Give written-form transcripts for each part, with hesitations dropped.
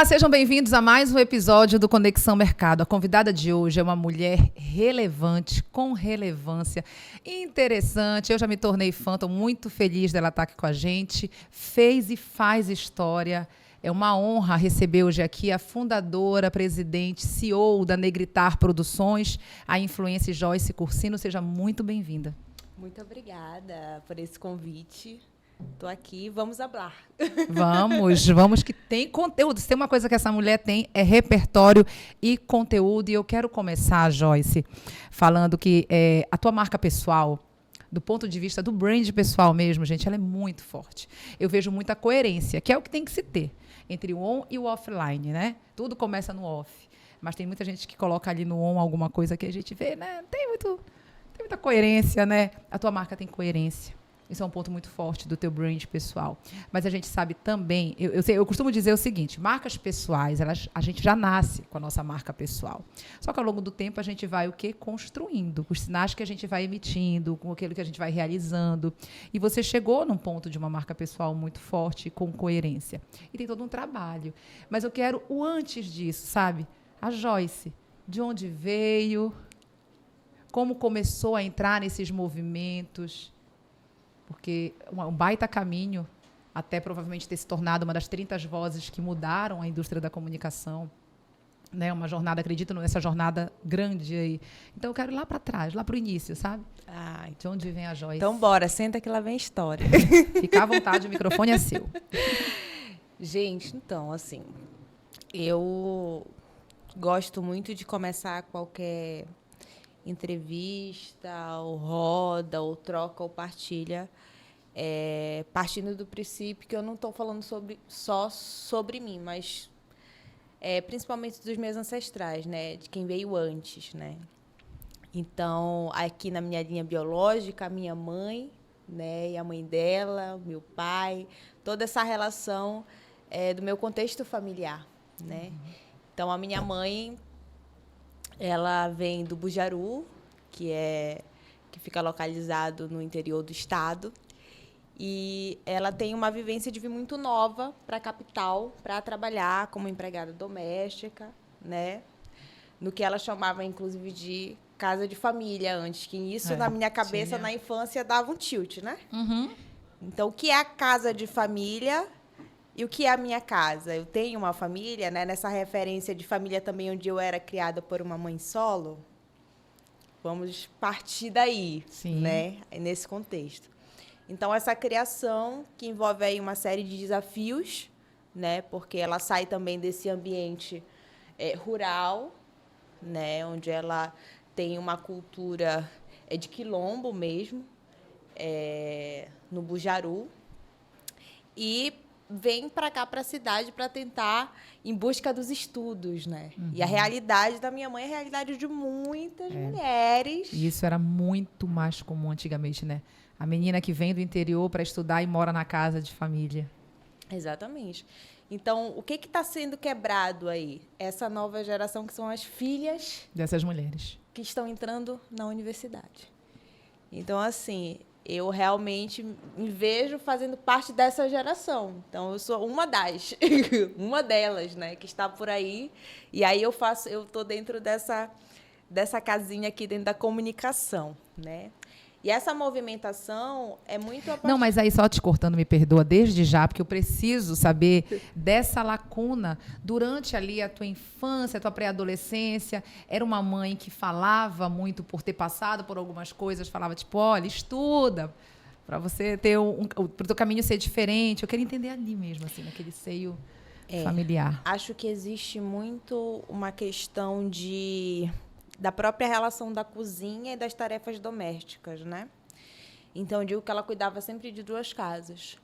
Olá, sejam bem-vindos a mais um episódio do Conexão Mercado. A convidada de hoje é uma mulher relevante, com relevância, interessante. Eu já me tornei fã, estou muito feliz dela estar aqui com a gente. Fez e faz história. É uma honra receber hoje aqui a fundadora, presidente, CEO da Negritar Produções, a influencer Joyce Cursino. Seja muito bem-vinda. Muito obrigada por esse convite. Estou aqui, vamos hablar. Vamos, que tem conteúdo. Se tem uma coisa que essa mulher tem, é repertório e conteúdo. E eu quero começar, Joyce, falando que a tua marca pessoal, do ponto de vista do brand pessoal mesmo, gente, ela é muito forte. Eu vejo muita coerência, que é o que tem que se ter entre o on e o offline, né? Tudo começa no off. Mas tem muita gente que coloca ali no on alguma coisa que a gente vê, né? Tem muita coerência, né? A tua marca tem coerência. Isso é um ponto muito forte do teu brand pessoal. Mas a gente sabe também, eu costumo dizer o seguinte, marcas pessoais, a gente já nasce com a nossa marca pessoal. Só que ao longo do tempo a gente vai o quê? Construindo, com os sinais que a gente vai emitindo, com aquilo que a gente vai realizando. E você chegou num ponto de uma marca pessoal muito forte, com coerência. E tem todo um trabalho. Mas eu quero o antes disso, sabe? A Joyce, de onde veio, como começou a entrar nesses movimentos. Porque um baita caminho até provavelmente ter se tornado uma das 30 vozes que mudaram a indústria da comunicação. Né? Uma jornada, acredito nessa jornada grande aí. Então, eu quero ir lá para trás, lá para o início, sabe? De onde vem a Joyce? Então, bora, senta que lá vem a história. Fica à vontade, o microfone é seu. Gente, então, assim, eu gosto muito de começar qualquer entrevista, ou roda, ou troca, ou partilha, partindo do princípio que eu não estou falando só sobre mim, mas principalmente dos meus ancestrais, né, de quem veio antes, né. Então, aqui na minha linha biológica, a minha mãe, né, e a mãe dela, meu pai, toda essa relação do meu contexto familiar, né. Então, a minha mãe, ela vem do Bujaru, que fica localizado no interior do estado. E ela tem uma vivência de vir muito nova para a capital, para trabalhar como empregada doméstica, né? No que ela chamava, inclusive, de casa de família antes, que isso, na minha cabeça, na infância, dava um tilt, né? Uhum. Então, o que é a casa de família e o que é a minha casa? Eu tenho uma família, né? Nessa referência de família também, onde eu era criada por uma mãe solo. Vamos partir daí, né? Nesse contexto. Então, essa criação que envolve aí uma série de desafios, né? Porque ela sai também desse ambiente rural, né? Onde ela tem uma cultura de quilombo mesmo, no Bujaru. E vem para cá, para a cidade, para tentar em busca dos estudos, né? Uhum. E a realidade da minha mãe é a realidade de muitas mulheres. E isso era muito mais comum antigamente, né? A menina que vem do interior para estudar e mora na casa de família. Exatamente. Então, o que está sendo quebrado aí? Essa nova geração, que são as filhas dessas mulheres que estão entrando na universidade. Então, assim, eu realmente me vejo fazendo parte dessa geração. Então, eu sou uma delas, né, que está por aí. E aí eu estou dentro dessa casinha aqui dentro da comunicação, né? E essa movimentação é muito... Não, mas aí só te cortando, me perdoa desde já, porque eu preciso saber dessa lacuna durante ali a tua infância, a tua pré-adolescência. Era uma mãe que falava muito por ter passado por algumas coisas, falava tipo, olha, estuda, para você ter para o teu caminho ser diferente. Eu queria entender ali mesmo, assim, naquele seio familiar. Acho que existe muito uma questão da própria relação da cozinha e das tarefas domésticas, né? Então, eu digo que ela cuidava sempre de duas casas.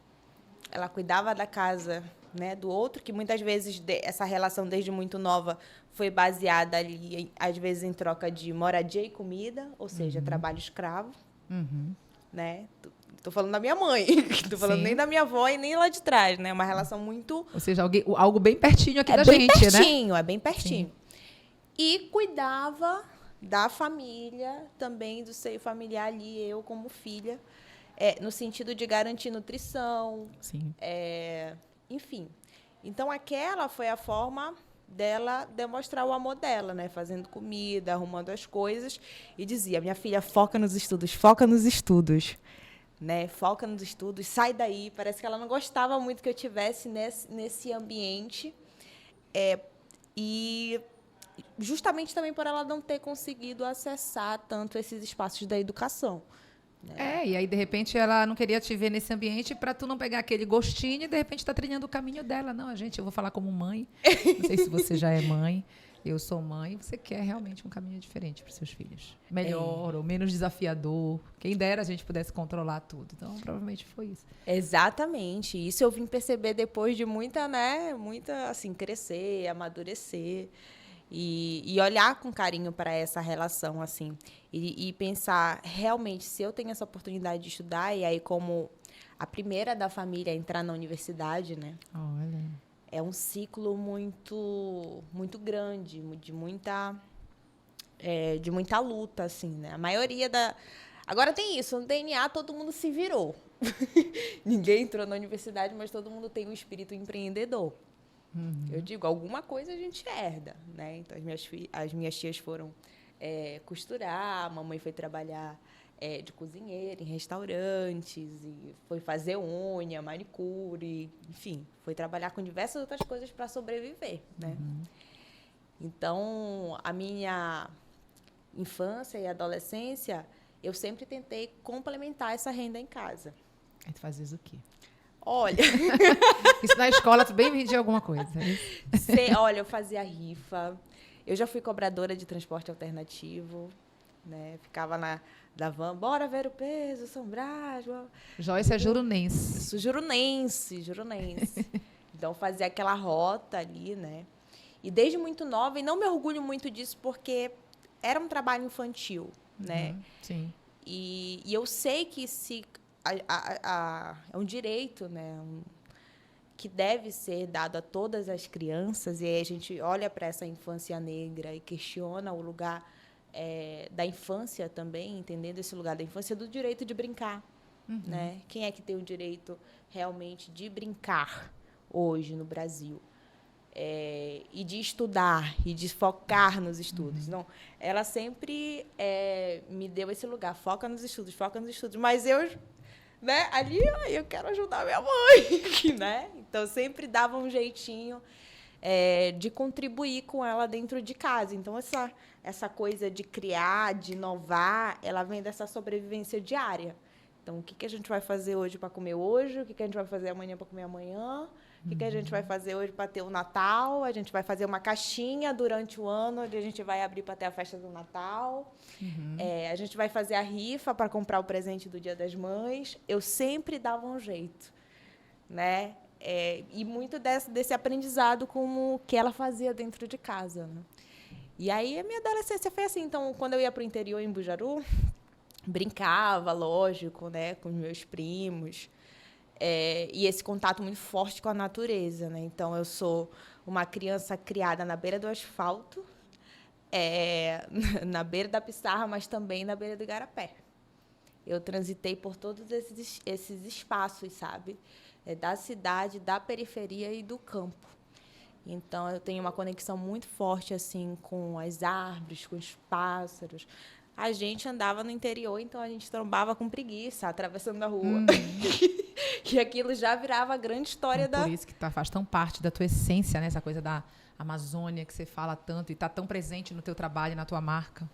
Ela cuidava da casa, né, do outro, que muitas vezes essa relação, desde muito nova, foi baseada ali, às vezes, em troca de moradia e comida, ou seja, trabalho escravo, né? Estou falando da minha mãe, estou falando nem da minha avó e nem lá de trás, né? Uma relação muito... Ou seja, algo bem pertinho aqui da gente, né? É bem pertinho. Sim. E cuidava da família, também do seio familiar ali, eu como filha, no sentido de garantir nutrição, enfim. Então, aquela foi a forma dela demonstrar o amor dela, né? Fazendo comida, arrumando as coisas. E dizia, minha filha, foca nos estudos, né? Foca nos estudos, sai daí. Parece que ela não gostava muito que eu tivesse nesse ambiente. E justamente também por ela não ter conseguido acessar tanto esses espaços da educação. E aí, de repente, ela não queria te ver nesse ambiente para tu não pegar aquele gostinho e, de repente, tá trilhando o caminho dela. Não, gente, eu vou falar como mãe. Não sei se você já é mãe. Eu sou mãe. Você quer realmente um caminho diferente para seus filhos. Melhor ou menos desafiador. Quem dera a gente pudesse controlar tudo. Então, provavelmente foi isso. Exatamente. Isso eu vim perceber depois de muita, assim, crescer, amadurecer. E olhar com carinho para essa relação, assim, e pensar, realmente, se eu tenho essa oportunidade de estudar, e aí como a primeira da família a entrar na universidade, né? Olha. É um ciclo muito, muito grande, de muita luta, assim, né? A maioria da... Agora tem isso, no DNA todo mundo se virou. Ninguém entrou na universidade, mas todo mundo tem um espírito empreendedor. Eu digo, alguma coisa a gente herda, né? Então, as minhas tias foram costurar, a mamãe foi trabalhar de cozinheira em restaurantes, e foi fazer unha, manicure, enfim, foi trabalhar com diversas outras coisas para sobreviver, né? Então, a minha infância e adolescência, eu sempre tentei complementar essa renda em casa. Aí tu fazias o quê? Olha... Isso na escola, tu bem vendia alguma coisa. Olha, eu fazia rifa. Eu já fui cobradora de transporte alternativo, né? Ficava da van, bora ver o peso, São Brás. Joyce é jurunense. Sou jurunense. Então, fazia aquela rota ali, né? E desde muito nova, e não me orgulho muito disso, porque era um trabalho infantil, né? Sim. E eu sei que é um direito, né? Que deve ser dado a todas as crianças, e aí a gente olha para essa infância negra e questiona o lugar da infância também, entendendo esse lugar da infância, do direito de brincar. Né? Quem é que tem o direito realmente de brincar hoje no Brasil? E de estudar, e de focar nos estudos. Não, ela sempre me deu esse lugar, foca nos estudos, mas eu... Né? Ali eu quero ajudar minha mãe, né? Então, eu sempre dava um jeitinho de contribuir com ela dentro de casa. Então, essa coisa de criar, de inovar, ela vem dessa sobrevivência diária. Então, o que a gente vai fazer hoje para comer hoje? O que a gente vai fazer amanhã para comer amanhã? O que a gente vai fazer hoje para ter o Natal? A gente vai fazer uma caixinha durante o ano, onde a gente vai abrir para ter a festa do Natal. A gente vai fazer a rifa para comprar o presente do Dia das Mães. Eu sempre dava um jeito, né? E muito desse aprendizado com o que ela fazia dentro de casa, né? E aí, a minha adolescência foi assim. Então, quando eu ia para o interior, em Bujaru, brincava, lógico, né, com os meus primos. E esse contato muito forte com a natureza, né? Então, eu sou uma criança criada na beira do asfalto, na beira da Pissarra, mas também na beira do Igarapé. Eu transitei por todos esses espaços, sabe? Da cidade, da periferia e do campo. Então, eu tenho uma conexão muito forte assim, com as árvores, com os pássaros. A gente andava no interior, então a gente trombava com preguiça, atravessando a rua. E aquilo já virava a grande história Por isso que faz tão parte da tua essência, né? Essa coisa da Amazônia que você fala tanto e está tão presente no teu trabalho, na tua marca.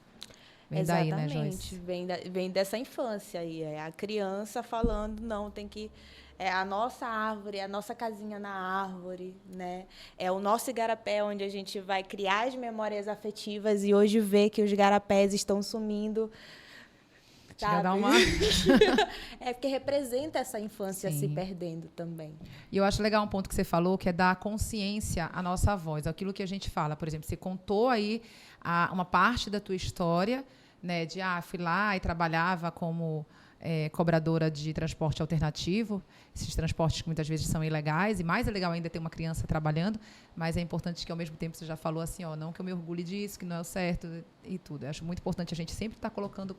Vem daí, né, Joyce? Vem dessa infância aí. É a criança falando, não, tem que... É a nossa árvore, a nossa casinha na árvore, né? É o nosso igarapé, onde a gente vai criar as memórias afetivas e hoje ver que os igarapés estão sumindo. Já dá uma... porque representa essa infância se perdendo também. E eu acho legal um ponto que você falou, que é dar consciência à nossa voz. Aquilo que a gente fala, por exemplo, você contou aí uma parte da tua história, né, de fui lá e trabalhava como cobradora de transporte alternativo, esses transportes que muitas vezes são ilegais, e mais é legal ainda ter uma criança trabalhando, mas é importante que, ao mesmo tempo, você já falou assim, não que eu me orgulhe disso, que não é o certo e tudo. Eu acho muito importante a gente sempre estar colocando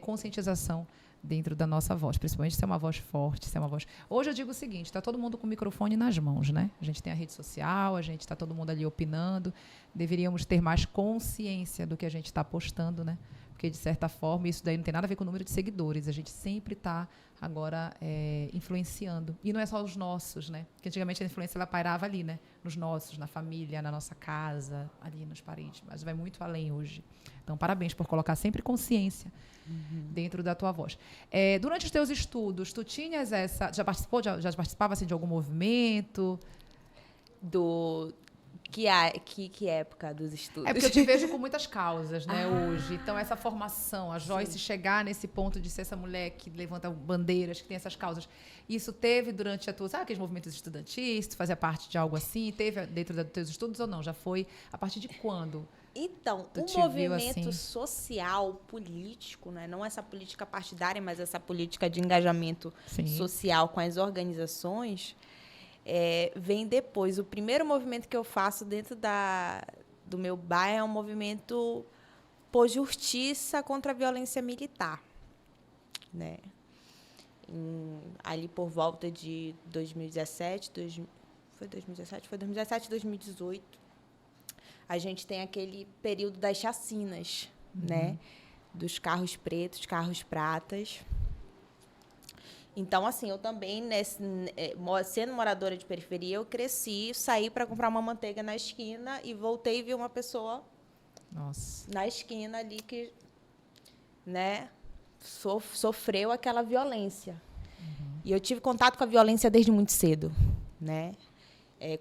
conscientização dentro da nossa voz, principalmente se é uma voz forte, se é uma voz... Hoje eu digo o seguinte, está todo mundo com o microfone nas mãos, né? A gente tem a rede social, a gente está todo mundo ali opinando, deveríamos ter mais consciência do que a gente está postando, né? Porque, de certa forma, isso daí não tem nada a ver com o número de seguidores. A gente sempre está, agora, influenciando. E não é só os nossos, né? Porque antigamente a influência ela pairava ali, né? Nos nossos, na família, na nossa casa, ali nos parentes. Mas vai muito além hoje. Então, parabéns por colocar sempre consciência dentro da tua voz. Durante os teus estudos, tu tinhas essa... Já participava assim, de algum movimento? Que época dos estudos? É porque eu te vejo com muitas causas, né, hoje. Então, essa formação, a Joyce chegar nesse ponto de ser essa mulher que levanta bandeiras, que tem essas causas, isso teve durante a tua... Sabe aqueles movimentos estudantis? Tu fazia parte de algo assim? Teve dentro dos teus estudos ou não? Já foi? A partir de quando? Então, o movimento social, político, né? Não essa política partidária, mas essa política de engajamento social com as organizações... vem depois. O primeiro movimento que eu faço dentro do meu bairro é um movimento por justiça contra a violência militar, né? Ali por volta de 2017, foi 2018, a gente tem aquele período das chacinas, né? Dos carros pretos, carros pratas. Então, assim, eu também, sendo moradora de periferia, eu cresci, saí para comprar uma manteiga na esquina e voltei e vi uma pessoa na esquina ali que, né, sofreu aquela violência. E eu tive contato com a violência desde muito cedo, né,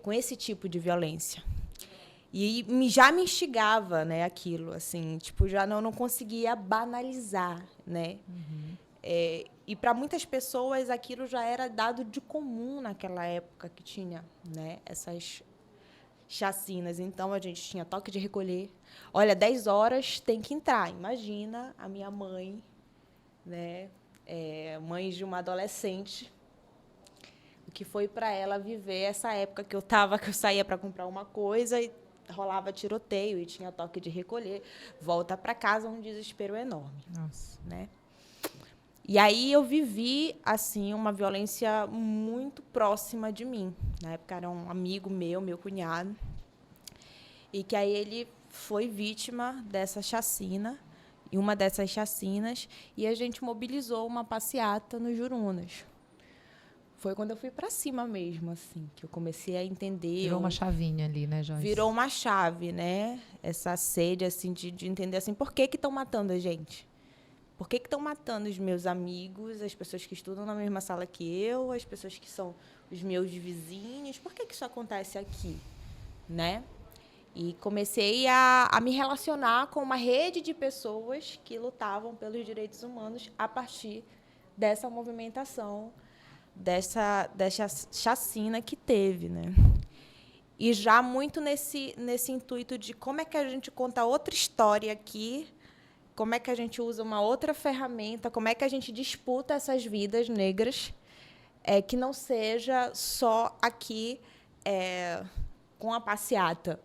com esse tipo de violência. E já me instigava, né, aquilo, assim, tipo, já não conseguia banalizar, né. E para muitas pessoas aquilo já era dado de comum naquela época que tinha, né, essas chacinas. Então a gente tinha toque de recolher. Olha, 10 horas tem que entrar. Imagina a minha mãe, né, mãe de uma adolescente, o que foi para ela viver essa época que eu saía para comprar uma coisa e rolava tiroteio e tinha toque de recolher, volta para casa, um desespero enorme. Nossa. Né? E aí eu vivi, assim, uma violência muito próxima de mim. Na época era um amigo meu cunhado, e que aí ele foi vítima dessa chacina, e uma dessas chacinas, e a gente mobilizou uma passeata nos Jurunas. Foi quando eu fui para cima mesmo, assim, que eu comecei a entender. Virou uma chavinha ali, né, Joyce? Virou uma chave, né? Essa sede, assim, de entender, assim, por que estão matando a gente? Por que estão matando os meus amigos, as pessoas que estudam na mesma sala que eu, as pessoas que são os meus vizinhos? Por que isso acontece aqui? Né? E comecei a me relacionar com uma rede de pessoas que lutavam pelos direitos humanos a partir dessa movimentação, dessa chacina que teve. Né? E já muito nesse intuito de como é que a gente conta outra história aqui, como é que a gente usa uma outra ferramenta, como é que a gente disputa essas vidas negras, que não seja só aqui com a passeata,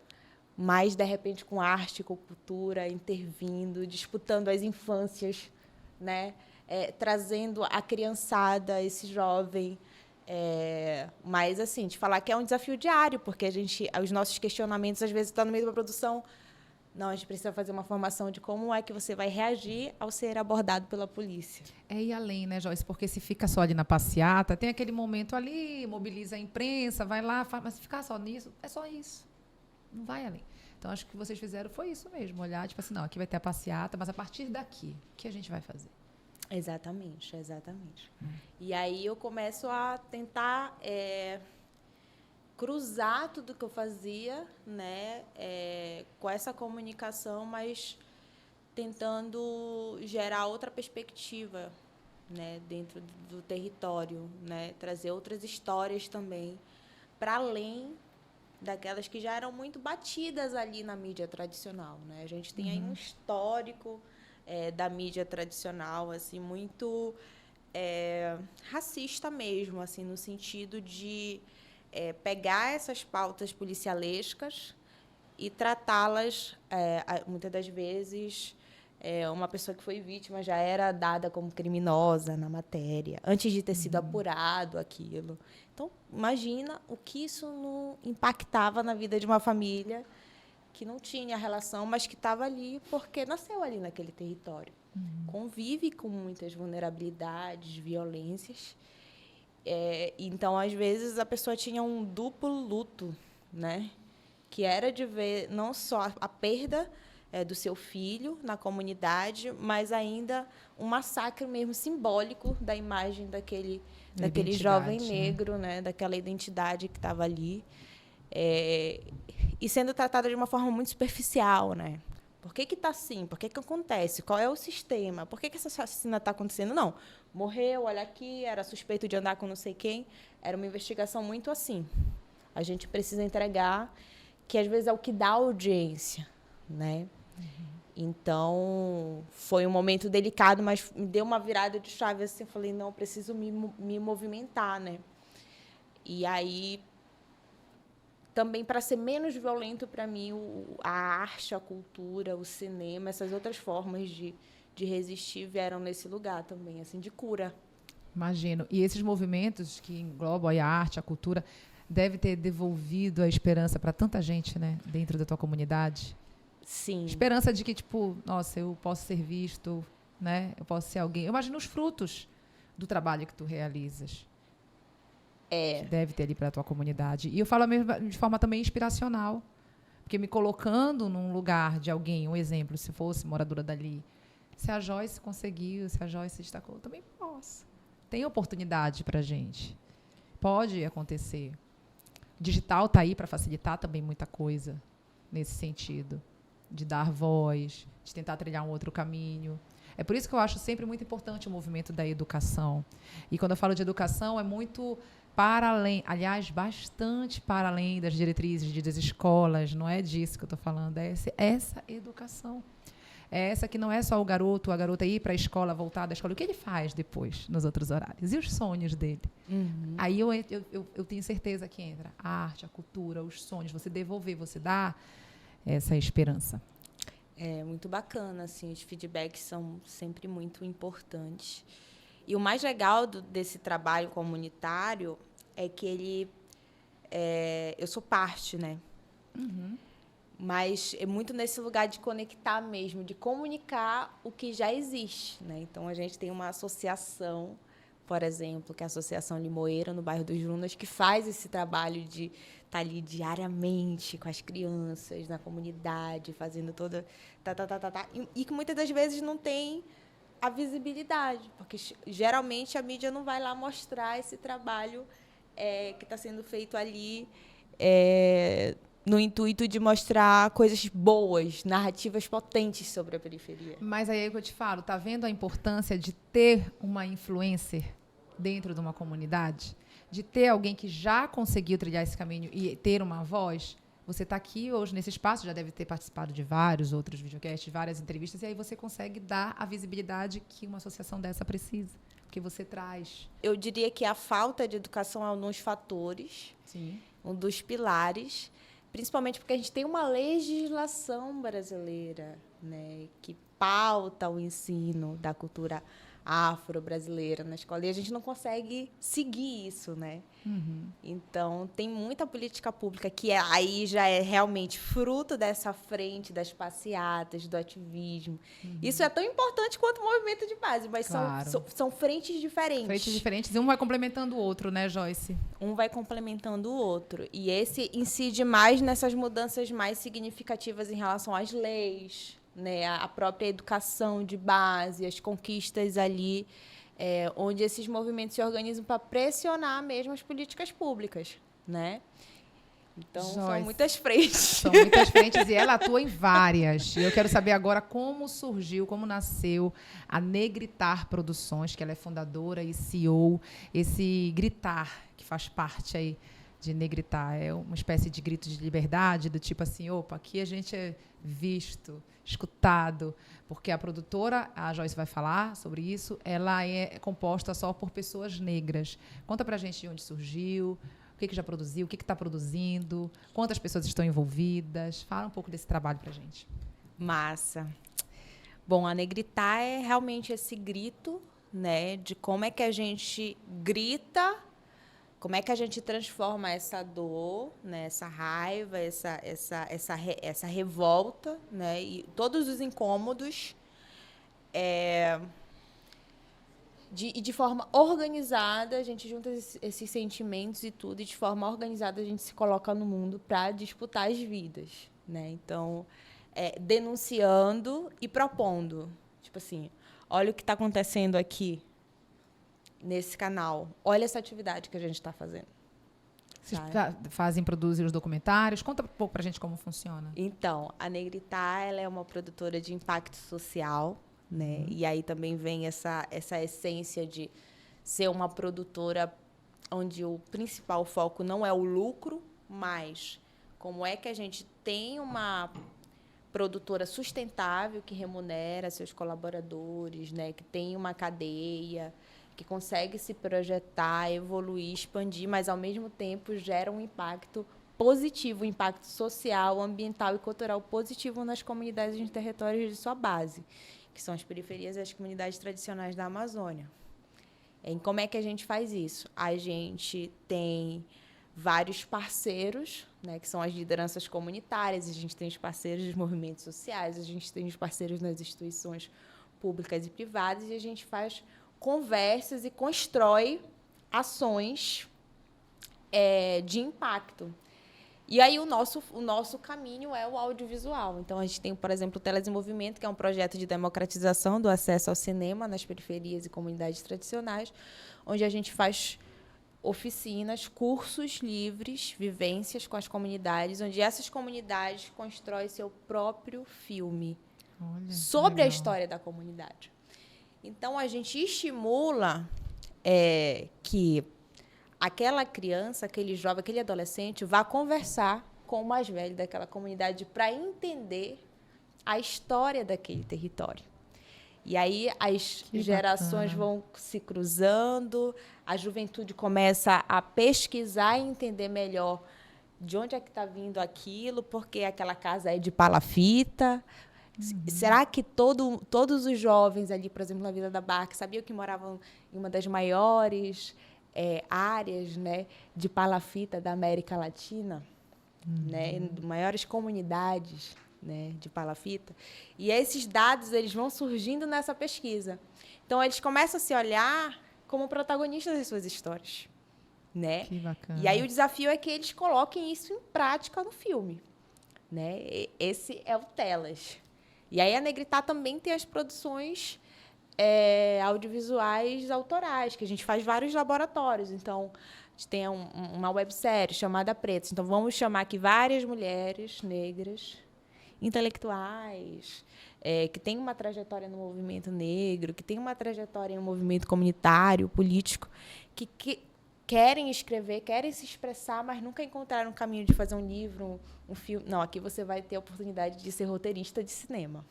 mas, de repente, com arte, com cultura, intervindo, disputando as infâncias, né? Trazendo a criançada, esse jovem. Mas, assim, de falar que é um desafio diário, porque os nossos questionamentos, às vezes, estão no meio da produção. Não, a gente precisa fazer uma formação de como é que você vai reagir ao ser abordado pela polícia. E além, né, Joyce? Porque se fica só ali na passeata, tem aquele momento ali, mobiliza a imprensa, vai lá, mas se ficar só nisso, é só isso. Não vai além. Então, acho que o que vocês fizeram foi isso mesmo, olhar, tipo assim, não, aqui vai ter a passeata, mas a partir daqui, o que a gente vai fazer? Exatamente. E aí eu começo a tentar cruzar tudo que eu fazia, né, com essa comunicação, mas tentando gerar outra perspectiva, né, dentro do território, né, trazer outras histórias também, para além daquelas que já eram muito batidas ali na mídia tradicional. Né? A gente tem aí um histórico da mídia tradicional, assim, muito racista mesmo, assim, no sentido de pegar essas pautas policialescas e tratá-las, muitas das vezes, uma pessoa que foi vítima já era dada como criminosa na matéria, antes de ter sido apurado aquilo. Então, imagina o que isso não impactava na vida de uma família que não tinha relação, mas que estava ali porque nasceu ali naquele território. Convive com muitas vulnerabilidades, violências. Então, às vezes, a pessoa tinha um duplo luto, né? Que era de ver não só a perda do seu filho na comunidade, mas ainda um massacre mesmo simbólico da imagem daquele jovem negro, né? Daquela identidade que estava ali. E sendo tratada de uma forma muito superficial, né? Por que está assim? Por que acontece? Qual é o sistema? Por que essa assassina está acontecendo? Não. Morreu, olha aqui, era suspeito de andar com não sei quem. Era uma investigação muito assim. A gente precisa entregar, que às vezes é o que dá audiência, né? Então, foi um momento delicado, mas me deu uma virada de chave assim. Eu falei, não, eu preciso me movimentar, né? E aí, também para ser menos violento para mim, a arte, a cultura, o cinema, essas outras formas de resistir vieram nesse lugar também, assim, de cura. Imagino. E esses movimentos que englobam a arte, a cultura, deve ter devolvido a esperança para tanta gente, né, dentro da tua comunidade. Sim. Esperança de que, tipo, nossa, eu posso ser visto, né? Eu posso ser alguém. Eu imagino os frutos do trabalho que tu realizas. Que deve ter ali para a tua comunidade. E eu falo mesmo de forma também inspiracional, porque me colocando num lugar de alguém, um exemplo, se fosse moradora dali, se a Joyce conseguiu, se a Joyce se destacou, eu também posso. Tem oportunidade para a gente. Pode acontecer. Digital está aí para facilitar também muita coisa nesse sentido, de dar voz, de tentar trilhar um outro caminho. É por isso que eu acho sempre muito importante o movimento da educação. E quando eu falo de educação, é muito para além, aliás, bastante para além das diretrizes das escolas, não é disso que eu estou falando, é essa educação. É essa que não é só o garoto ou a garota ir para a escola, voltar da escola, o que ele faz depois, nos outros horários, e os sonhos dele. Aí eu tenho certeza que entra a arte, a cultura, os sonhos, você devolver, você dar essa esperança. É muito bacana, assim, os feedbacks são sempre muito importantes. E o mais legal desse trabalho comunitário é que ele... eu sou parte, né? Mas é muito nesse lugar de conectar mesmo, de comunicar o que já existe, né? Então, a gente tem uma associação, por exemplo, que é a Associação Limoeira, no bairro dos Junas, que faz esse trabalho de estar ali diariamente com as crianças, na comunidade, fazendo toda... E que muitas das vezes não tem a visibilidade, porque geralmente a mídia não vai lá mostrar esse trabalho que está sendo feito ali no intuito de mostrar coisas boas, narrativas potentes sobre a periferia. Mas aí é o que eu te falo, tá vendo a importância de ter uma influencer dentro de uma comunidade? De ter alguém que já conseguiu trilhar esse caminho e ter uma voz? Você está aqui hoje nesse espaço, já deve ter participado de vários outros videocasts, várias entrevistas, e aí você consegue dar a visibilidade que uma associação dessa precisa, que você traz. Eu diria que a falta de educação é um dos fatores, Sim. Um dos pilares, principalmente porque a gente tem uma legislação brasileira, né, que pauta o ensino da cultura afro-brasileira na escola, e a gente não consegue seguir isso, né? Então, tem muita política pública que aí já é realmente fruto dessa frente, das passeatas, do ativismo. Isso é tão importante quanto o movimento de base, mas claro. são frentes diferentes. Frentes diferentes, e um vai complementando o outro, né, Joyce? Um vai complementando o outro. E esse incide mais nessas mudanças mais significativas em relação às leis, né, a própria educação de base, as conquistas ali, onde esses movimentos se organizam para pressionar mesmo as políticas públicas, né? Então, Joyce, são muitas frentes. São muitas frentes e ela atua em várias. E eu quero saber agora como surgiu, como nasceu a Negritar Produções, que ela é fundadora e CEO, esse gritar que faz parte aí de negritar? É uma espécie de grito de liberdade, do tipo assim, opa, aqui a gente é visto, escutado, porque a produtora, a Joyce vai falar sobre isso, ela é composta só por pessoas negras. Conta pra gente de onde surgiu, o que já produziu, o que está produzindo, quantas pessoas estão envolvidas. Fala um pouco desse trabalho pra gente. Massa. Bom, a Negritar é realmente esse grito, né, de como é que a gente grita, como é que a gente transforma essa dor, né, essa raiva, essa revolta, né, e todos os incômodos, de forma organizada, a gente junta esses sentimentos e tudo, e de forma organizada a gente se coloca no mundo para disputar as vidas, né? Então, denunciando e propondo. Tipo assim, olha o que está acontecendo aqui nesse canal. Olha essa atividade que a gente está fazendo. Vocês produzem os documentários? Conta um pouco pra gente como funciona. Então, a Negritar, ela é uma produtora de impacto social, né? E aí também vem essa essência de ser uma produtora onde o principal foco não é o lucro, mas como é que a gente tem uma produtora sustentável que remunera seus colaboradores, né? Que tem uma cadeia, que consegue se projetar, evoluir, expandir, mas ao mesmo tempo gera um impacto positivo, um impacto social, ambiental e cultural positivo nas comunidades e territórios de sua base, que são as periferias e as comunidades tradicionais da Amazônia. E como é que a gente faz isso? A gente tem vários parceiros, né, que são as lideranças comunitárias, a gente tem os parceiros dos movimentos sociais, a gente tem os parceiros nas instituições públicas e privadas, e a gente faz conversas e constrói ações de impacto. E aí o nosso caminho é o audiovisual. Então, a gente tem, por exemplo, o Telas em Movimento, que é um projeto de democratização do acesso ao cinema nas periferias e comunidades tradicionais, onde a gente faz oficinas, cursos livres, vivências com as comunidades, onde essas comunidades constroem seu próprio filme sobre a história da comunidade. Então, a gente estimula que aquela criança, aquele jovem, aquele adolescente vá conversar com o mais velho daquela comunidade para entender a história daquele território. E aí as gerações vão se cruzando, a juventude começa a pesquisar e entender melhor de onde é que está vindo aquilo, porque aquela casa é de palafita. Será que todos os jovens ali, por exemplo, na Vila da Barca, sabiam que moravam em uma das maiores áreas, né, de palafita da América Latina, né, maiores comunidades, né, de palafita? E esses dados eles vão surgindo nessa pesquisa. Então, eles começam a se olhar como protagonistas das suas histórias, né? Que bacana. E aí o desafio é que eles coloquem isso em prática no filme, né? Esse é o Telas. E aí a Negritar também tem as produções audiovisuais autorais, que a gente faz vários laboratórios. Então, a gente tem uma websérie chamada Pretas. Então, vamos chamar aqui várias mulheres negras, intelectuais, que têm uma trajetória no movimento negro, que têm uma trajetória no movimento comunitário, político, que querem escrever, querem se expressar, mas nunca encontraram um caminho de fazer um livro, um filme. Não, aqui você vai ter a oportunidade de ser roteirista de cinema.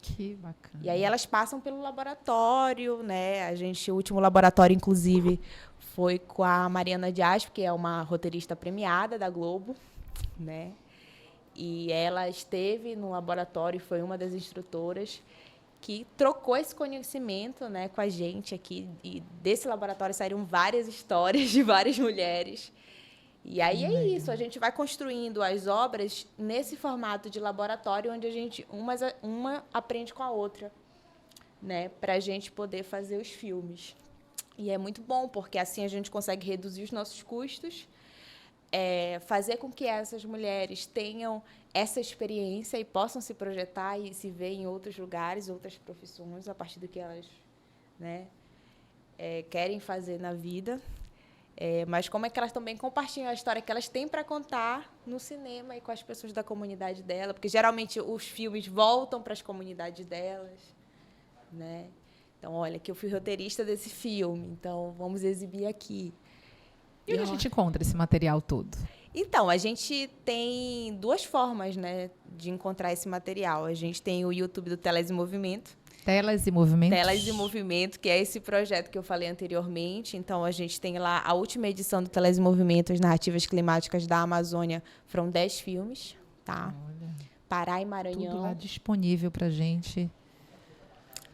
Que bacana. E aí elas passam pelo laboratório, né? O último laboratório, inclusive, foi com a Mariana Dias, que é uma roteirista premiada da Globo, né? E ela esteve no laboratório e foi uma das instrutoras que trocou esse conhecimento, né, com a gente aqui. E desse laboratório saíram várias histórias de várias mulheres. E aí isso, a gente vai construindo as obras nesse formato de laboratório, onde a gente uma aprende com a outra, né, para a gente poder fazer os filmes. E é muito bom, porque assim a gente consegue reduzir os nossos custos, fazer com que essas mulheres tenham essa experiência e possam se projetar e se ver em outros lugares, outras profissões, a partir do que elas, né, querem fazer na vida. Mas como é que elas também compartilham a história que elas têm para contar no cinema e com as pessoas da comunidade dela, porque geralmente os filmes voltam para as comunidades delas, né? Então, olha, que eu fui roteirista desse filme, então vamos exibir aqui. E onde a gente encontra esse material todo? Então, a gente tem 2 formas, né, de encontrar esse material. A gente tem o YouTube do Telas em Movimento. Telas e Movimentos. Telas em Movimento, que é esse projeto que eu falei anteriormente. Então, a gente tem lá a última edição do Telas em Movimento, as narrativas climáticas da Amazônia. Foram 10 filmes, tá? Olha, Pará e Maranhão. tudo lá disponível pra gente.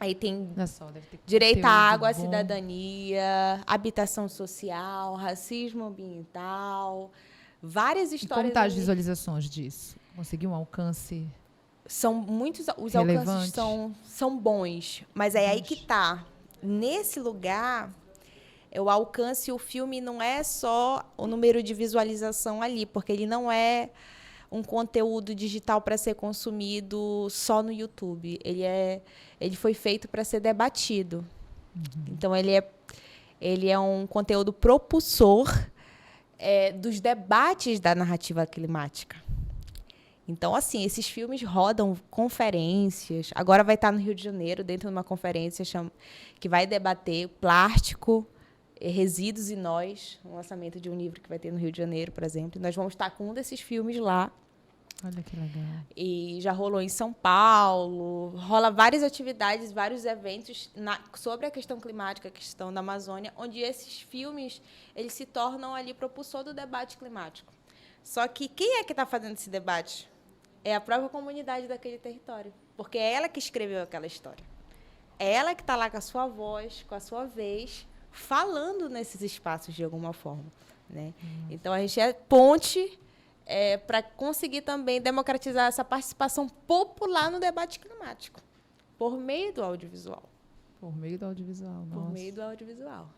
Aí tem Olha só, deve ter direito à conteúdo água, à bom. cidadania, habitação social, racismo ambiental, várias E histórias. como tá as ali. visualizações disso? Conseguiu um alcance? São muitos, os Relevante. alcances são bons, mas é aí que tá. Nesse lugar, o alcance, o filme não é só o número de visualização ali, porque ele não é um conteúdo digital para ser consumido só no YouTube. Ele foi feito para ser debatido. Então, ele é um conteúdo propulsor dos debates da narrativa climática. Então, assim, esses filmes rodam conferências. Agora vai estar no Rio de Janeiro, dentro de uma conferência que vai debater plástico, resíduos e nós, um lançamento de um livro que vai ter no Rio de Janeiro, por exemplo. Nós vamos estar com um desses filmes lá. Olha que legal. E já rolou em São Paulo. Rola várias atividades, vários eventos sobre a questão climática, a questão da Amazônia, onde esses filmes eles se tornam ali propulsor do debate climático. Só que quem é que está fazendo esse debate? É a própria comunidade daquele território. Porque é ela que escreveu aquela história. É ela que está lá com a sua voz, com a sua vez, falando nesses espaços de alguma forma, né? Então, a gente é ponte para conseguir também democratizar essa participação popular no debate climático, por meio do audiovisual. Por meio do audiovisual, nossa. Por meio do audiovisual.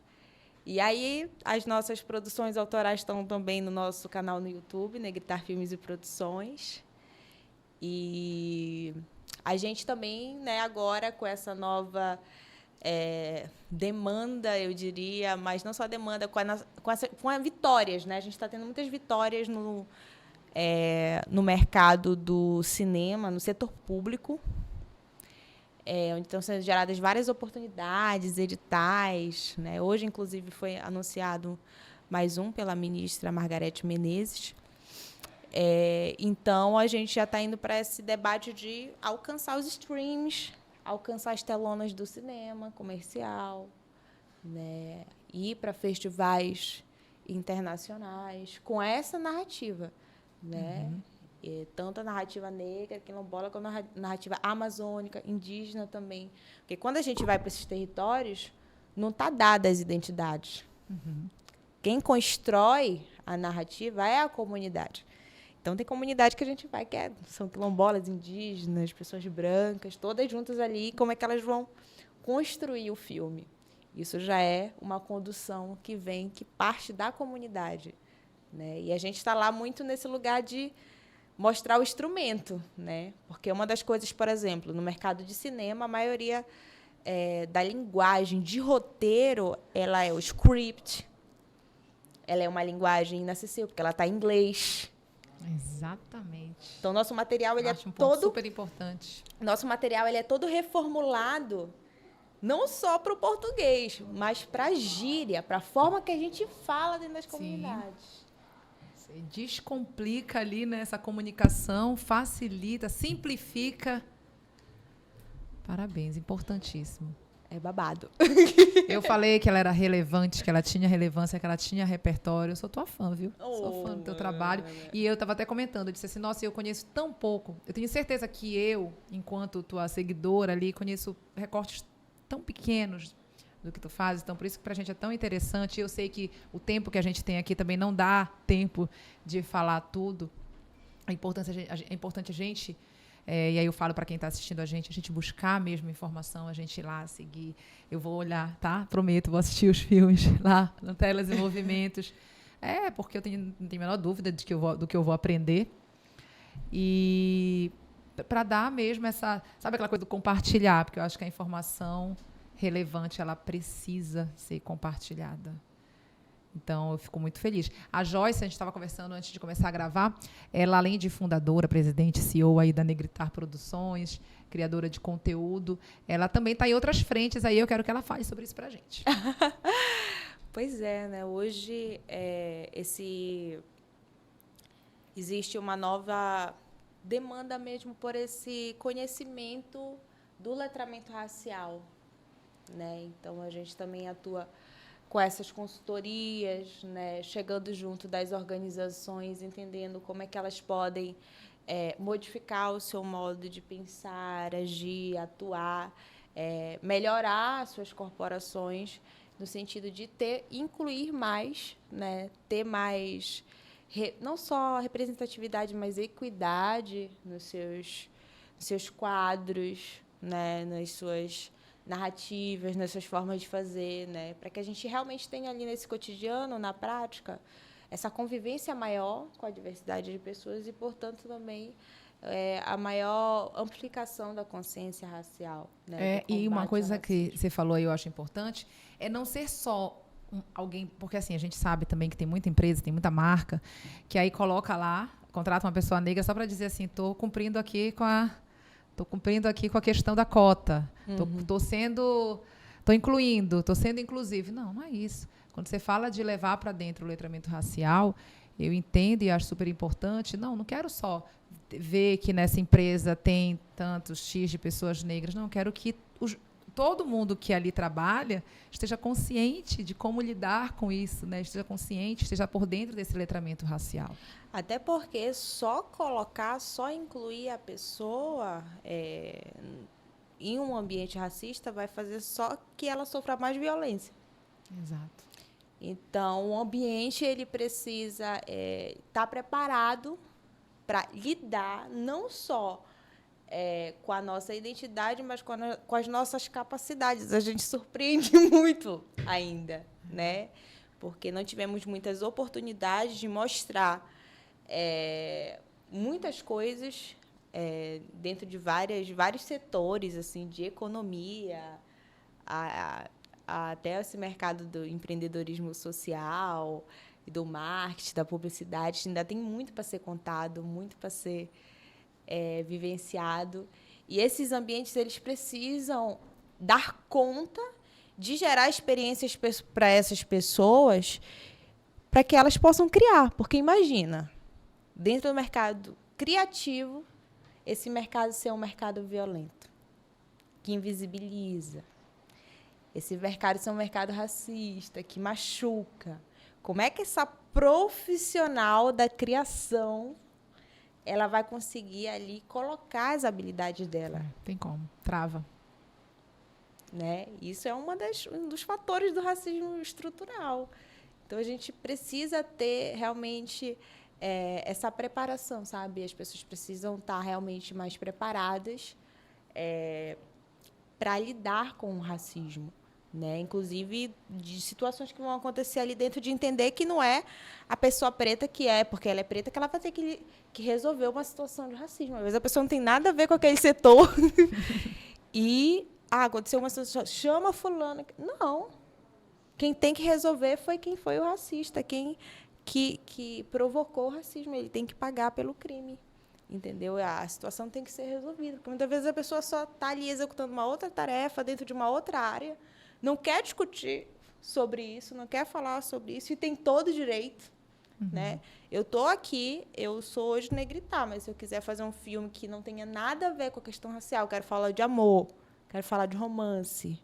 E aí, as nossas produções autorais estão também no nosso canal no YouTube, Negritar Filmes e Produções. E a gente também, né, agora, com essa nova demanda, eu diria, mas não só demanda, com as vitórias, né? A gente está tendo muitas vitórias no mercado do cinema, no setor público, onde estão sendo geradas várias oportunidades, editais, né? Hoje, inclusive, foi anunciado mais um pela ministra Margarete Menezes. Então, a gente já está indo para esse debate de alcançar os streams, alcançar as telonas do cinema comercial, né? Ir para festivais internacionais com essa narrativa, né? Tanto a narrativa negra, quilombola, como a narrativa amazônica, indígena também. Porque quando a gente vai para esses territórios, não está dada as identidades. Quem constrói a narrativa é a comunidade. Então, tem comunidade que a gente vai, são quilombolas, indígenas, pessoas brancas, todas juntas ali, como é que elas vão construir o filme. Isso já é uma condução que parte da comunidade, né? E a gente está lá muito nesse lugar de mostrar o instrumento, né? Porque uma das coisas, por exemplo, no mercado de cinema, a maioria da linguagem de roteiro, ela é o script, ela é uma linguagem inacessível, porque ela está em inglês. Exatamente. Então, nosso material ele Acho é um ponto todo super importante. Nosso material ele é todo reformulado, não só para o português, mas para a gíria, para a forma que a gente fala dentro das comunidades. Você descomplica ali, né, essa comunicação, facilita, simplifica. Parabéns, importantíssimo. É babado. Eu falei que ela era relevante, que ela tinha relevância, que ela tinha repertório. Eu sou tua fã, viu? Sou fã do teu trabalho. E eu estava até comentando, eu disse assim, nossa, eu conheço tão pouco. Eu tenho certeza que eu, enquanto tua seguidora ali, conheço recortes tão pequenos do que tu fazes. Então, por isso que pra gente é tão interessante. Eu sei que o tempo que a gente tem aqui também não dá tempo de falar tudo. É importante a gente... e aí eu falo para quem está assistindo a gente buscar mesmo informação, a gente ir lá seguir. Eu vou olhar, tá? Prometo, vou assistir os filmes lá, no Telas e Movimentos. Porque eu não tenho a menor dúvida do que eu vou aprender. E para dar mesmo essa... Sabe aquela coisa do compartilhar? Porque eu acho que a informação relevante, ela precisa ser compartilhada. Então, eu fico muito feliz. A Joyce, a gente estava conversando antes de começar a gravar, ela, além de fundadora, presidente, CEO aí da Negritar Produções, criadora de conteúdo, ela também está em outras frentes, aí eu quero que ela fale sobre isso para a gente. Pois é, né? Hoje existe uma nova demanda mesmo por esse conhecimento do letramento racial, né? Então a gente também atua com essas consultorias, né? Chegando junto das organizações, entendendo como é que elas podem modificar o seu modo de pensar, agir, atuar, melhorar suas corporações no sentido de incluir mais, né? Ter mais não só representatividade, mas equidade nos seus quadros, né? Nas suas narrativas, nas suas formas de fazer, né? Para que a gente realmente tenha ali nesse cotidiano, na prática, essa convivência maior com a diversidade de pessoas e, portanto, também a maior amplificação da consciência racial. Né? E uma coisa que você falou aí, eu acho importante, é não ser só alguém, porque assim, a gente sabe também que tem muita empresa, tem muita marca, que aí coloca lá, contrata uma pessoa negra só para dizer assim, estou cumprindo aqui com a questão da cota, estou incluindo, estou sendo inclusivo. Não, não é isso. Quando você fala de levar para dentro o letramento racial, eu entendo e acho super importante. Não quero só ver que nessa empresa tem tantos X de pessoas negras. Não, quero que todo mundo que ali trabalha esteja consciente de como lidar com isso, né? Esteja consciente, esteja por dentro desse letramento racial. Até porque só incluir a pessoa em um ambiente racista vai fazer só que ela sofra mais violência. Exato. Então, o ambiente ele precisa estar preparado para lidar não só com a nossa identidade, mas com as nossas capacidades. A gente surpreende muito ainda, né? Porque não tivemos muitas oportunidades de mostrar muitas coisas dentro de vários setores, assim, de economia, até esse mercado do empreendedorismo social, do marketing, da publicidade. Ainda tem muito para ser contado, muito para ser vivenciado. E esses ambientes eles precisam dar conta de gerar experiências para essas pessoas, para que elas possam criar. Porque imagina, dentro do mercado criativo, esse mercado ser um mercado violento, que invisibiliza. Esse mercado ser um mercado racista, que machuca. Como é que essa profissional da criação ela vai conseguir ali colocar as habilidades dela? Tem como. Trava. Né? Isso é um dos fatores do racismo estrutural. Então, a gente precisa ter realmente essa preparação, sabe? As pessoas precisam estar realmente mais preparadas para lidar com o racismo. Né? Inclusive de situações que vão acontecer ali dentro, de entender que não é a pessoa preta porque ela é preta, que ela vai ter que resolver uma situação de racismo. Às vezes a pessoa não tem nada a ver com aquele setor e aconteceu uma situação, chama fulano. Não. Quem tem que resolver foi quem foi o racista, quem que provocou o racismo. Ele tem que pagar pelo crime. Entendeu? A situação tem que ser resolvida. Porque muitas vezes a pessoa só está ali executando uma outra tarefa dentro de uma outra área, não quer discutir sobre isso, não quer falar sobre isso, e tem todo o direito. Né? Eu estou aqui, eu sou hoje Negritar, mas se eu quiser fazer um filme que não tenha nada a ver com a questão racial, quero falar de amor, quero falar de romance,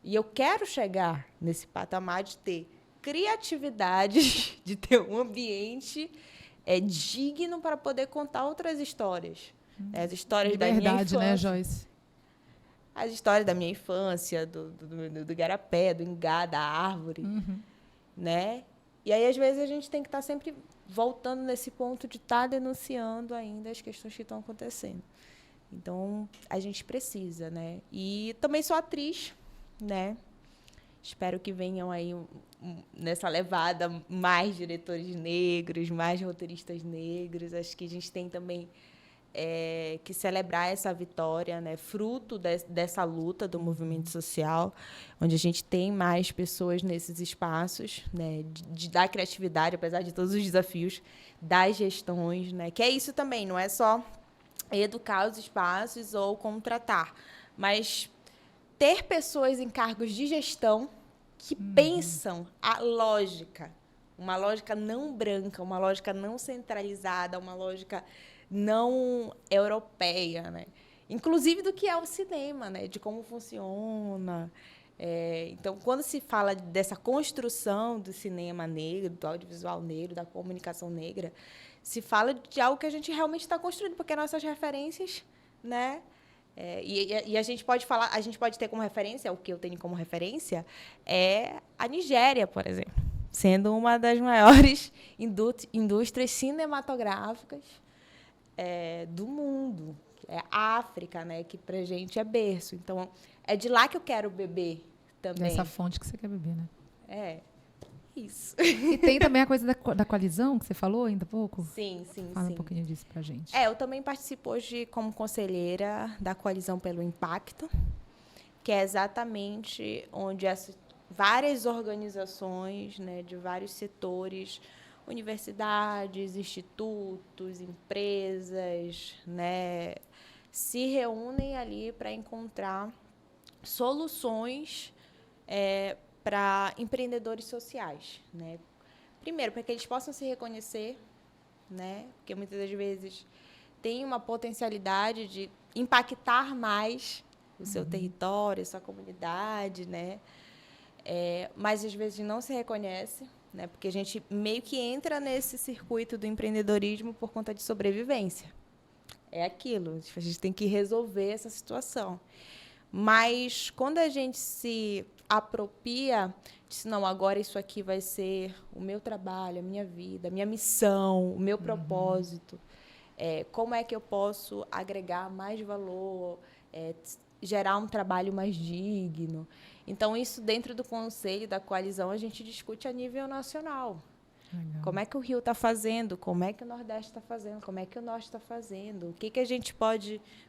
e eu quero chegar nesse patamar de ter criatividade, de ter um ambiente digno para poder contar outras histórias. As histórias da minha infância. Né, Joyce? As histórias da minha infância, do igarapé, do ingá, da árvore. Né? E aí, às vezes, a gente tem que estar sempre voltando nesse ponto de estar denunciando ainda as questões que estão acontecendo. Então, a gente precisa, né? E também sou atriz, né? Espero que venham aí, nessa levada, mais diretores negros, mais roteiristas negros. Acho que a gente tem também que celebrar essa vitória, né? Fruto dessa luta do movimento social, onde a gente tem mais pessoas nesses espaços, né? Da criatividade, apesar de todos os desafios, das gestões, né? Que é isso também, não é só educar os espaços ou contratar, mas ter pessoas em cargos de gestão que pensam a lógica, uma lógica não branca, uma lógica não centralizada, uma lógica não europeia, né? Inclusive do que é o cinema, né? De como funciona. Então, quando se fala dessa construção do cinema negro, do audiovisual negro, da comunicação negra, se fala de algo que a gente realmente está construindo, porque nossas referências, né? E a gente pode falar, a gente pode ter como referência, o que eu tenho como referência é a Nigéria, por exemplo, sendo uma das maiores indústrias cinematográficas do mundo. É a África, né, que pra gente é berço. Então, é de lá que eu quero beber também. Dessa fonte que você quer beber, né? Isso. E tem também a coisa da coalizão, que você falou ainda há pouco? Sim. Fala um pouquinho disso pra gente. Eu também participo hoje como conselheira da Coalizão pelo Impacto, que é exatamente onde várias organizações, né, de vários setores, universidades, institutos, empresas, né, se reúnem ali para encontrar soluções para empreendedores sociais, né? Primeiro, para que eles possam se reconhecer, né? Porque muitas das vezes tem uma potencialidade de impactar mais o seu território, a sua comunidade, né? Mas às vezes não se reconhece, né? Porque a gente meio que entra nesse circuito do empreendedorismo por conta de sobrevivência. É aquilo, a gente tem que resolver essa situação. Mas quando a gente se apropria, diz, não, agora isso aqui vai ser o meu trabalho, a minha vida, a minha missão, o meu propósito. Como é que eu posso agregar mais valor, gerar um trabalho mais digno. Então, isso dentro do conselho, da coalizão, a gente discute a nível nacional. Legal. Como é que o Rio está fazendo? Como é que o Nordeste está fazendo? Como é que o Norte está fazendo?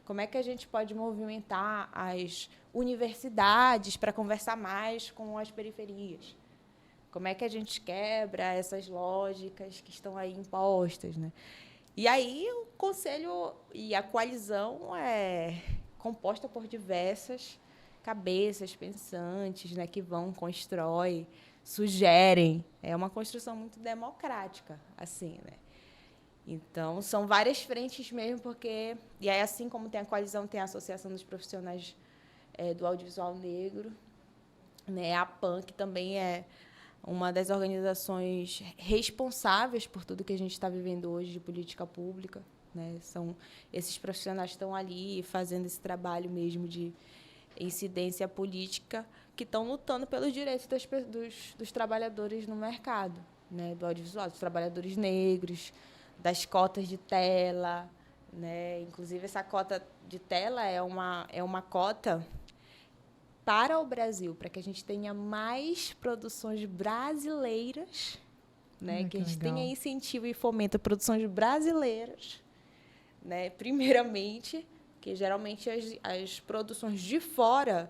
Como é que a gente pode movimentar as universidades para conversar mais com as periferias? Como é que a gente quebra essas lógicas que estão aí impostas, né? E aí o conselho e a coalizão é composta por diversas cabeças pensantes, né, que constroem, sugerem. É uma construção muito democrática, assim, né? Então, são várias frentes mesmo, porque... E aí, assim como tem a coalizão, tem a Associação dos Profissionais do Audiovisual Negro, né? A APAN, que também é uma das organizações responsáveis por tudo que a gente está vivendo hoje de política pública, né? Esses profissionais estão ali fazendo esse trabalho mesmo de incidência política, que estão lutando pelos direitos dos trabalhadores no mercado, né? Do audiovisual, dos trabalhadores negros, das cotas de tela, né? Inclusive, essa cota de tela é uma cota para o Brasil, para que a gente tenha mais produções brasileiras, né? Que a gente tenha incentivo e fomento a produções brasileiras, né? Primeiramente, que geralmente as produções de fora,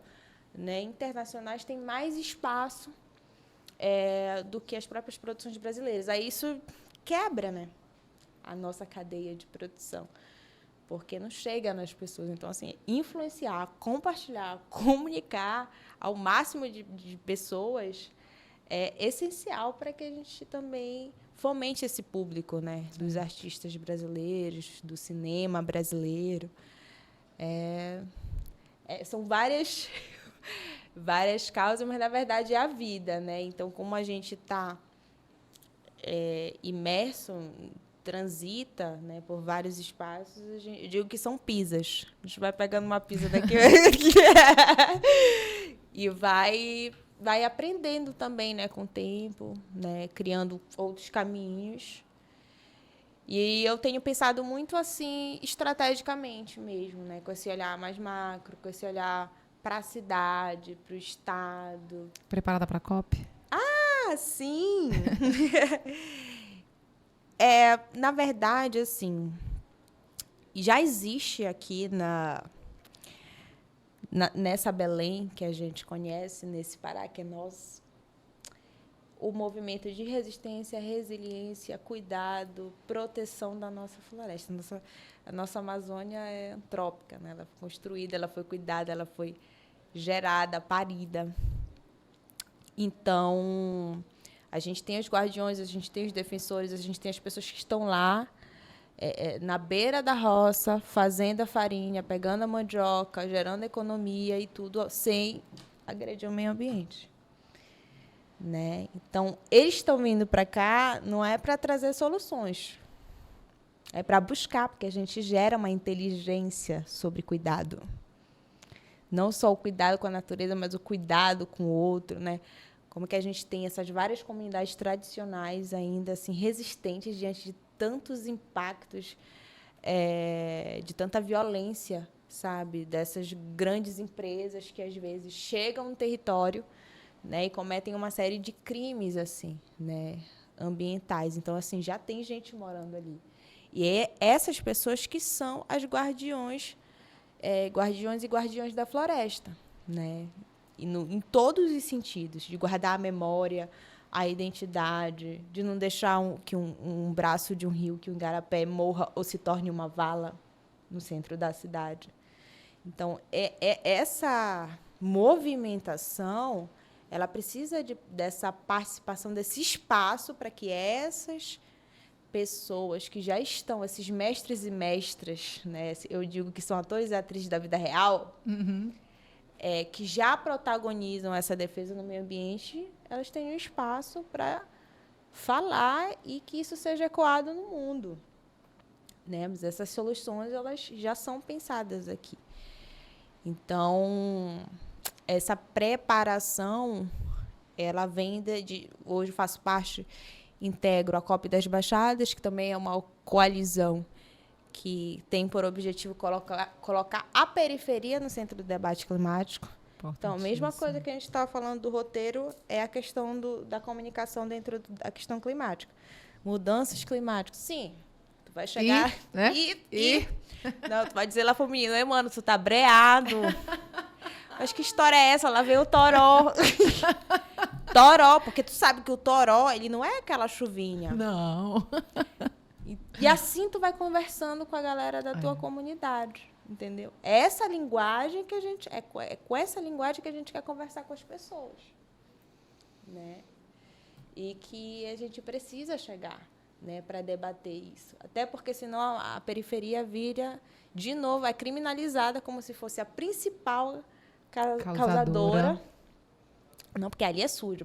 né, internacionais, têm mais espaço do que as próprias produções brasileiras. Aí isso quebra, né, a nossa cadeia de produção, porque não chega nas pessoas. Então, assim, influenciar, compartilhar, comunicar ao máximo de pessoas é essencial para que a gente também fomente esse público, né, dos artistas brasileiros, do cinema brasileiro. São várias causas, mas, na verdade, é a vida, né? Então, como a gente está imerso, transita, né, por vários espaços, eu digo que são pisas. A gente vai pegando uma pisa daqui e vai aprendendo também, né, com o tempo, né, criando outros caminhos. E eu tenho pensado muito assim, estrategicamente mesmo, né, com esse olhar mais macro, com esse olhar para a cidade, para o estado. Preparada para a COP? Ah, sim! Na verdade, assim, já existe aqui nessa Belém que a gente conhece, nesse Pará que é nosso, o movimento de resistência, resiliência, cuidado, proteção da nossa floresta. A nossa Amazônia é antrópica, né? Ela foi construída, ela foi cuidada, ela foi gerada, parida. Então, a gente tem os guardiões, a gente tem os defensores, a gente tem as pessoas que estão lá, na beira da roça, fazendo a farinha, pegando a mandioca, gerando economia e tudo sem agredir o meio ambiente. Né? Então, eles estão vindo para cá não é para trazer soluções, é para buscar, porque a gente gera uma inteligência sobre cuidado. Não só o cuidado com a natureza, mas o cuidado com o outro, né? Como que a gente tem essas várias comunidades tradicionais ainda assim resistentes diante de tantos impactos, de tanta violência, sabe? Dessas grandes empresas que às vezes chegam no território, né, e cometem uma série de crimes assim, né, ambientais. Então, assim, já tem gente morando ali. E é essas pessoas que são as guardiões e guardiões da floresta, né? E em todos os sentidos, de guardar a memória, a identidade, de não deixar que um braço de um rio, que um igarapé morra ou se torne uma vala no centro da cidade. Então, essa movimentação, ela precisa dessa participação, desse espaço para que essas pessoas que já estão, esses mestres e mestras, né, eu digo que são atores e atrizes da vida real, que já protagonizam essa defesa no meio ambiente, elas têm um espaço para falar e que isso seja ecoado no mundo. Né? Mas essas soluções elas já são pensadas aqui. Então, essa preparação, ela vem hoje faço parte, integro a COP das Baixadas, que também é uma coalizão que tem por objetivo colocar a periferia no centro do debate climático. Então, a mesma coisa que a gente estava falando do roteiro é a questão da comunicação dentro da questão climática. Mudanças climáticas, sim. Tu vai chegar Não, tu vai dizer lá pro menino, mano, tu tá breado. Mas que história é essa? Lá veio o toró. Toró, porque tu sabe que o toró, ele não é aquela chuvinha. Não. E assim tu vai conversando com a galera da tua comunidade, entendeu? Essa linguagem que a gente... É com essa linguagem que a gente quer conversar com as pessoas. Né? E que a gente precisa chegar, né, para debater isso. Até porque senão a periferia vira, de novo, é criminalizada como se fosse a principal causadora. Não, porque ali é sujo.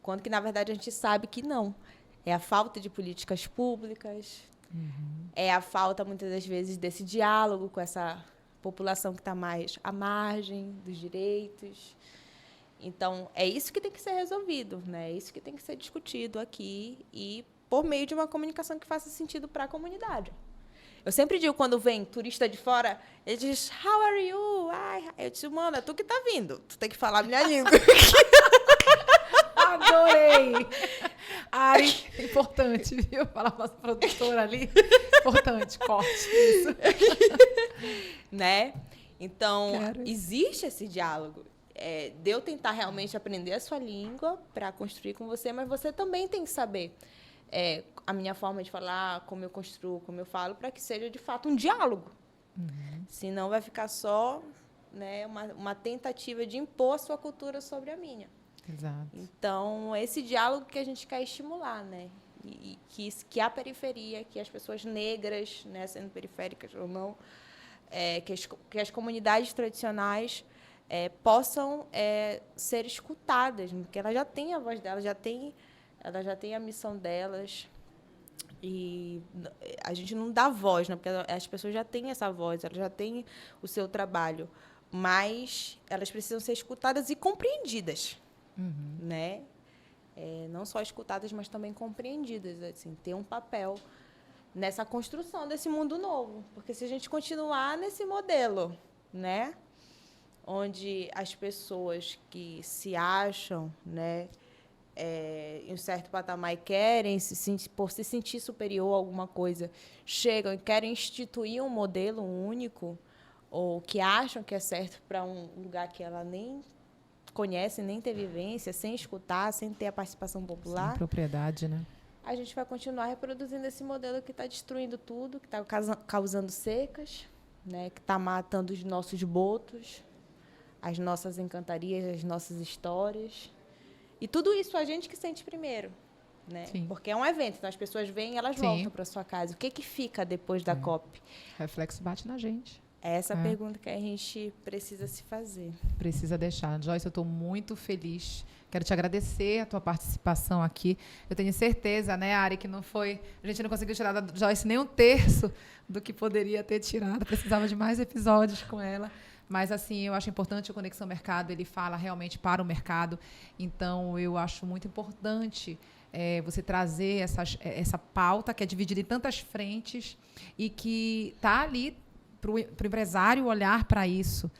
Quando que, na verdade, a gente sabe que não. É a falta de políticas públicas, é a falta, muitas das vezes, desse diálogo com essa população que está mais à margem dos direitos. Então, é isso que tem que ser resolvido, né? É isso que tem que ser discutido aqui e por meio de uma comunicação que faça sentido para a comunidade. Eu sempre digo, quando vem turista de fora, ele diz, how are you? Eu disse, mano, é tu que tá vindo. Tu tem que falar a minha língua. Adorei! Ari, importante, viu? Falar para a produtora ali. Importante, corte isso. Né? Então, existe esse diálogo. De eu tentar realmente aprender a sua língua para construir com você, mas você também tem que saber a minha forma de falar, como eu construo, como eu falo, para que seja, de fato, um diálogo. Senão vai ficar só, né, uma tentativa de impor a sua cultura sobre a minha. Exato. Então, esse diálogo que a gente quer estimular, né? E que a periferia, que as pessoas negras, né, sendo periféricas ou não, que as comunidades tradicionais possam ser escutadas, porque elas já têm a voz delas, elas já têm a missão delas. E a gente não dá voz, né? Porque as pessoas já têm essa voz, elas já têm o seu trabalho, mas elas precisam ser escutadas e compreendidas, né? Não só escutadas, mas também compreendidas, assim, ter um papel nessa construção desse mundo novo, porque se a gente continuar nesse modelo, né, onde as pessoas que se acham, né, em um certo patamar e querem por se sentir superior a alguma coisa, chegam e querem instituir um modelo único, ou que acham que é certo para um lugar que ela nem conhece, nem tem vivência, sem escutar, sem ter a participação popular. Sem propriedade, né? A gente vai continuar reproduzindo esse modelo que está destruindo tudo, que está causando secas, né, que está matando os nossos botos, as nossas encantarias, as nossas histórias. E tudo isso a gente que sente primeiro, né? Sim. Porque é um evento, então as pessoas vêm e elas Sim. voltam para sua casa. O que que fica depois da COP? Reflexo bate na gente. É essa pergunta que a gente precisa se fazer. Precisa deixar. Joyce, eu estou muito feliz. Quero te agradecer a tua participação aqui. Eu tenho certeza, né, Ari, que não foi... A gente não conseguiu tirar da Joyce nem um terço do que poderia ter tirado. Precisava de mais episódios com ela. Mas, assim, eu acho importante o Conexão Mercado. Ele fala realmente para o mercado. Então, eu acho muito importante você trazer essa pauta que é dividida em tantas frentes e que está ali para o empresário olhar para isso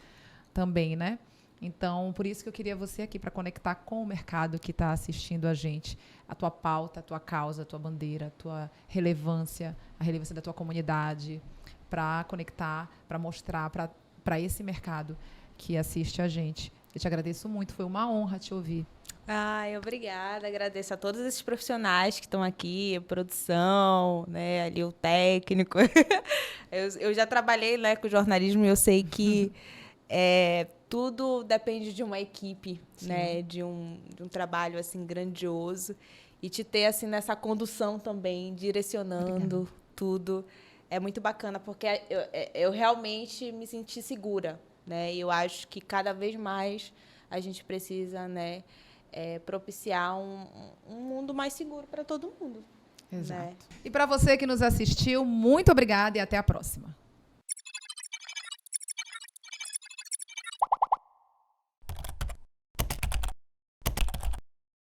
também, né? Então, por isso que eu queria você aqui para conectar com o mercado que está assistindo a gente. A tua pauta, a tua causa, a tua bandeira, a tua relevância, a relevância da tua comunidade, para conectar, para mostrar para esse mercado que assiste a gente. Eu te agradeço muito, foi uma honra te ouvir. Ai, obrigada. Agradeço a todos esses profissionais que estão aqui, a produção, né, ali o técnico. Eu já trabalhei, né, com jornalismo e eu sei que tudo depende de uma equipe, né, de um trabalho assim grandioso e te ter assim nessa condução também, direcionando tudo. É muito bacana porque eu realmente me senti segura, né? E eu acho que cada vez mais a gente precisa, né, propiciar um mundo mais seguro para todo mundo. Exato. Né? E para você que nos assistiu, muito obrigada e até a próxima.